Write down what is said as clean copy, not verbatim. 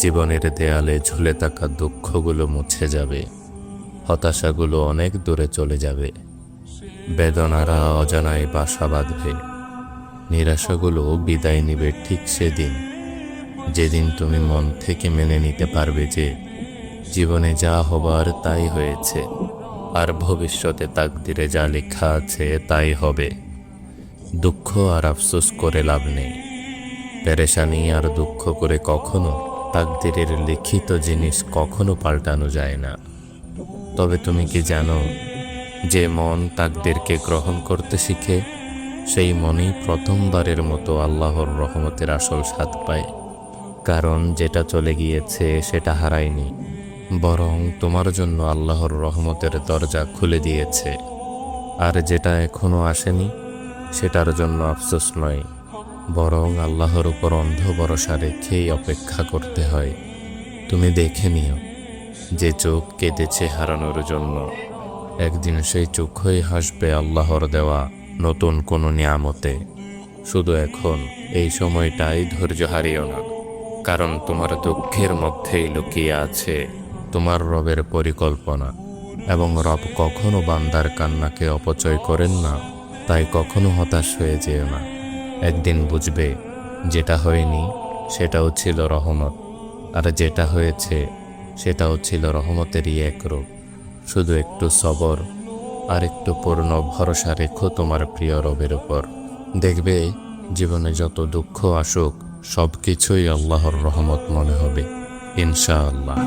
জীবনের দেয়ালে ঝুলে থাকা দুঃখগুলো মুছে যাবে, হতাশাগুলো অনেক দূরে চলে যাবে, বেদনারা অজানায় বাসা বাঁধবে, নিরাশাগুলো বিদায় নিবে ঠিক সেদিন যেদিন তুমি মন থেকে মেনে নিতে পারবে যে জীবনে যা হবার তাই হয়েছে, আর ভবিষ্যতে তাকদিরে যা লেখা আছে তাই হবে। দুঃখ আর আফসোস করে লাভ নেই, পেরেশানি আর দুঃখ করে কখনো তাকদিরের লিখিত জিনিস কখনো পাল্টানো যায় না। তবে তুমি কি জানো, যে মন তাকদিরকে গ্রহণ করতে শিখে সেই মনই প্রথমবারের মতো আল্লাহর রহমতের আসল স্বাদ পায়। কারণ যেটা চলে গিয়েছে সেটা হারায়নি, বরং তোমার জন্য আল্লাহর রহমতের দরজা খুলে দিয়েছে। আর যেটা এখনো আসেনি সেটার জন্য আফসোস নয়, বরং আল্লাহর উপর অন্ধ ভরসা রেখেই অপেক্ষা করতে হয়। তুমি দেখে নিও, যে চোখ কেঁদেছে হারানোর জন্য, একদিন সেই চোখই হাসবে আল্লাহর দেওয়া নতুন কোনো নিয়ামতে। শুধু এখন এই সময়টাই ধৈর্য হারিও না, কারণ তোমার দুঃখের মধ্যেই লুকিয়ে আছে তোমার রবের পরিকল্পনা। এবং রব কখনো বান্দার কান্নাকে অপচয় করেন না, তাই কখনো হতাশ হয়ে যেও না। একদিন বুঝবে যেটা হয়নি সেটাও ছিল রহমত, আর যেটা হয়েছে সেটাও ছিল রহমতেরই এক রূপ। শুধু একটু সবর আর একটু পূর্ণ ভরসা রেখো তোমার প্রিয় রবের উপর। দেখবে জীবনে যত দুঃখ আসুক সব কিছুই আল্লাহর রহমত মনে হবে, ইনশাআল্লাহ।